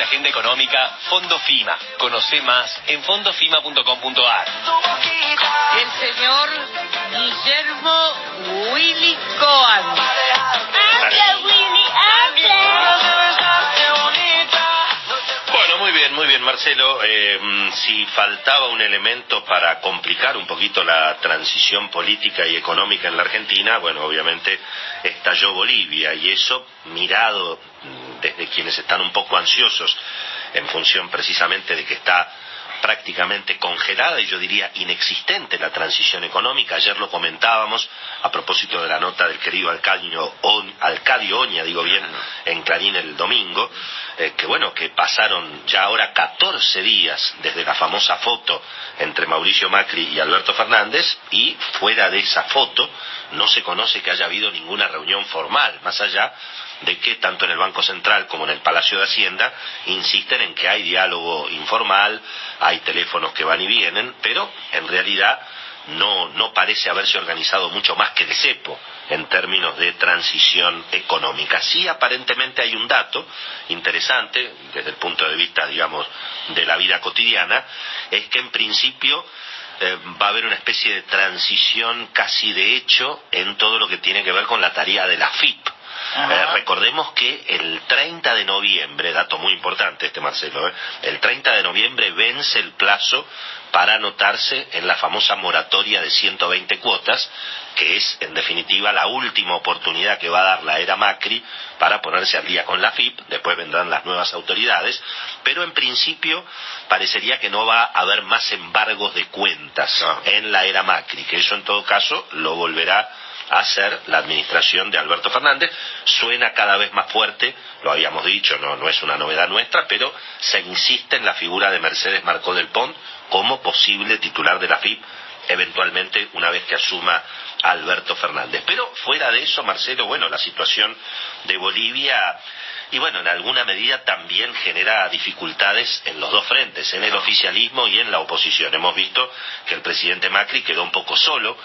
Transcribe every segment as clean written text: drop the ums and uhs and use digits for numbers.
agenda económica Fondo FIMA. Conoce más en fondofima.com.ar. El señor Guillermo Willy Cohen. ¡Habla, Willy, habla! Bueno, muy bien, Marcelo. Si faltaba un elemento para complicar un poquito la transición política y económica en la Argentina, bueno, obviamente estalló Bolivia, y eso, mirado desde quienes están un poco ansiosos en función precisamente de que está prácticamente congelada y yo diría inexistente la transición económica. Ayer lo comentábamos a propósito de la nota del querido Alcadio Oña, en Clarín el domingo, que pasaron ya ahora 14 días desde la famosa foto entre Mauricio Macri y Alberto Fernández, y fuera de esa foto no se conoce que haya habido ninguna reunión formal, más allá de que tanto en el Banco Central como en el Palacio de Hacienda insisten en que hay diálogo informal, hay teléfonos que van y vienen, pero en realidad no parece haberse organizado mucho más que de cepo en términos de transición económica. Sí, aparentemente hay un dato interesante desde el punto de vista, de la vida cotidiana, es que en principio va a haber una especie de transición casi de hecho en todo lo que tiene que ver con la tarea de la AFIP. Recordemos que el 30 de noviembre, dato muy importante Marcelo, el 30 de noviembre vence el plazo para anotarse en la famosa moratoria de 120 cuotas, que es en definitiva la última oportunidad que va a dar la era Macri para ponerse al día con la AFIP. Después vendrán las nuevas autoridades, pero en principio parecería que no va a haber más embargos de cuentas en la era Macri, que eso en todo caso lo volverá a hacer la administración de Alberto Fernández. Suena cada vez más fuerte, lo habíamos dicho, no es una novedad nuestra, pero se insiste en la figura de Mercedes Marcó del Pont como posible titular de la AFIP, eventualmente una vez que asuma Alberto Fernández. Pero fuera de eso, Marcelo, la situación de Bolivia, y en alguna medida también genera dificultades en los dos frentes, en el oficialismo y en la oposición. Hemos visto que el presidente Macri quedó un poco solo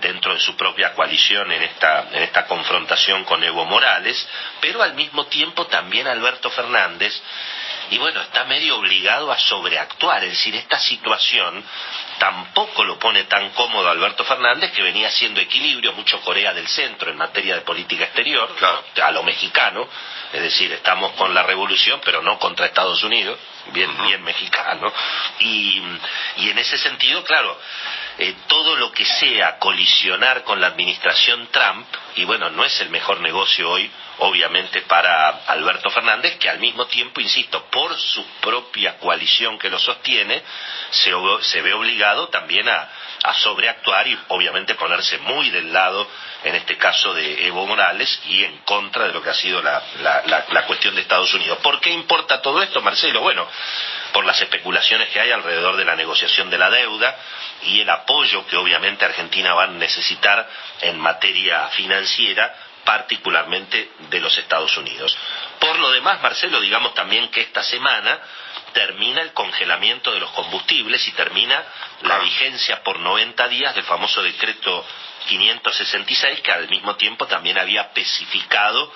dentro de su propia coalición en esta confrontación con Evo Morales, pero al mismo tiempo también Alberto Fernández, está medio obligado a sobreactuar. Es decir, esta situación tampoco lo pone tan cómodo a Alberto Fernández, que venía haciendo equilibrio, mucho Corea del Centro en materia de política exterior, a lo mexicano, es decir, estamos con la revolución, pero no contra Estados Unidos, bien mexicano, y en ese sentido, todo lo que sea colisionar con la administración Trump, no es el mejor negocio hoy, obviamente, para Alberto Fernández, que al mismo tiempo, insisto, por su propia coalición que lo sostiene, se ve obligado también a sobreactuar y obviamente ponerse muy del lado, en este caso de Evo Morales, y en contra de lo que ha sido la cuestión de Estados Unidos. ¿Por qué importa todo esto, Marcelo? Por las especulaciones que hay alrededor de la negociación de la deuda y el apoyo que obviamente Argentina va a necesitar en materia financiera, particularmente de los Estados Unidos. Por lo demás, Marcelo, digamos también que esta semana termina el congelamiento de los combustibles y termina la vigencia por 90 días del famoso decreto 566, que al mismo tiempo también había especificado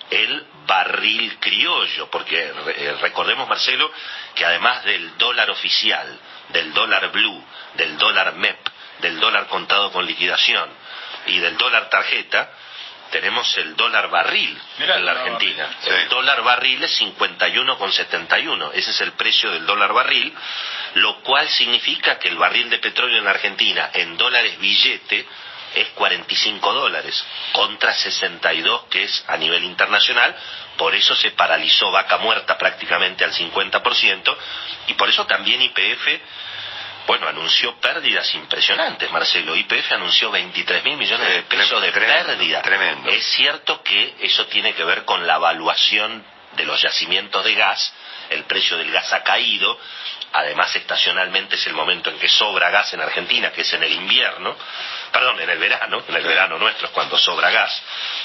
el barril criollo, porque recordemos, Marcelo, que además del dólar oficial, del dólar blue, del dólar MEP, del dólar contado con liquidación y del dólar tarjeta, tenemos el dólar barril en la Argentina. El dólar barril es 51,71. Ese es el precio del dólar barril, lo cual significa que el barril de petróleo en la Argentina, en dólares billete, es $45, contra 62 que es a nivel internacional. Por eso se paralizó Vaca Muerta prácticamente al 50%, y por eso también YPF anunció pérdidas impresionantes, Marcelo. YPF anunció 23.000 millones de pesos de pérdida. Tremendo. Es cierto que eso tiene que ver con la evaluación de los yacimientos de gas. El precio del gas ha caído. Además, estacionalmente es el momento en que sobra gas en Argentina, que es en el invierno. En el verano nuestro es cuando sobra gas.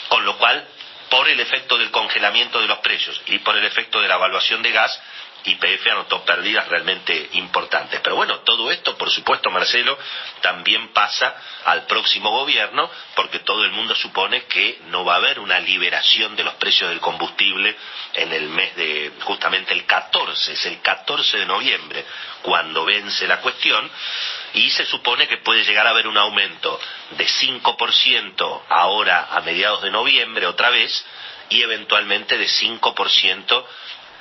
Con lo cual, por el efecto del congelamiento de los precios y por el efecto de la evaluación de gas, YPF anotó pérdidas realmente importantes. Pero bueno, todo esto, por supuesto, Marcelo, también pasa al próximo gobierno, porque todo el mundo supone que no va a haber una liberación de los precios del combustible en el mes de, justamente el 14, es el 14 de noviembre, cuando vence la cuestión, y se supone que puede llegar a haber un aumento de 5% ahora a mediados de noviembre otra vez, y eventualmente de 5%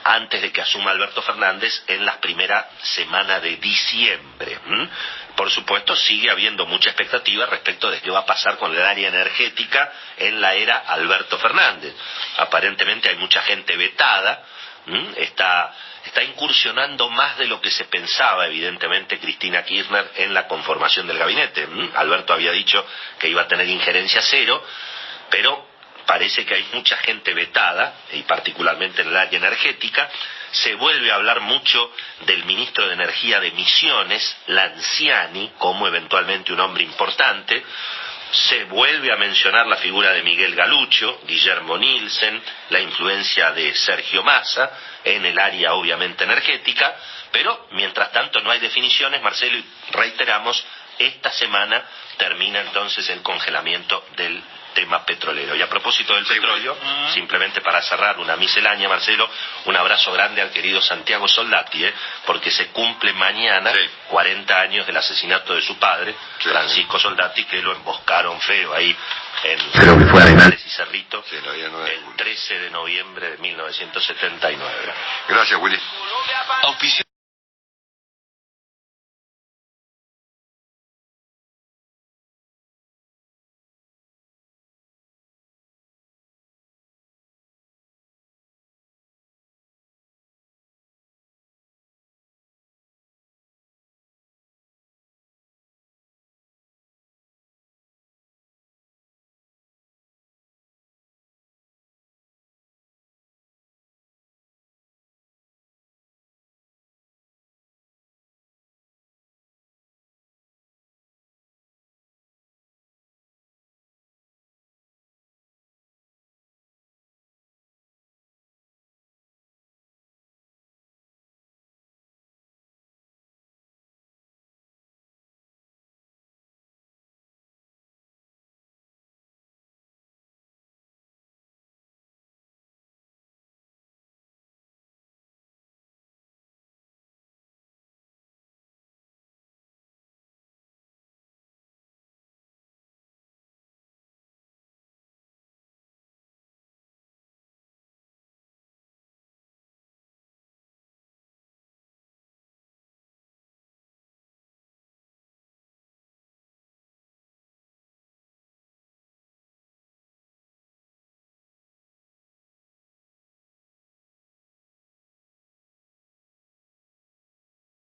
antes de que asuma Alberto Fernández en la primera semana de diciembre. Por supuesto, sigue habiendo mucha expectativa respecto de qué va a pasar con el área energética en la era Alberto Fernández. Aparentemente hay mucha gente vetada, está incursionando más de lo que se pensaba, evidentemente, Cristina Kirchner en la conformación del gabinete. Alberto había dicho que iba a tener injerencia cero, pero parece que hay mucha gente vetada, y particularmente en el área energética. Se vuelve a hablar mucho del ministro de Energía de Misiones, Lanciani, como eventualmente un hombre importante. Se vuelve a mencionar la figura de Miguel Galuccio, Guillermo Nielsen, la influencia de Sergio Massa en el área obviamente energética, pero mientras tanto no hay definiciones, Marcelo, y reiteramos, esta semana termina entonces el congelamiento del tema petrolero. Y a propósito del petróleo, simplemente para cerrar una miscelánea, Marcelo, un abrazo grande al querido Santiago Soldati, porque se cumple mañana 40 años del asesinato de su padre, Francisco Soldati, que lo emboscaron feo ahí en Arenales y Cerrito, el 13 de noviembre de 1979. Gracias, Willy.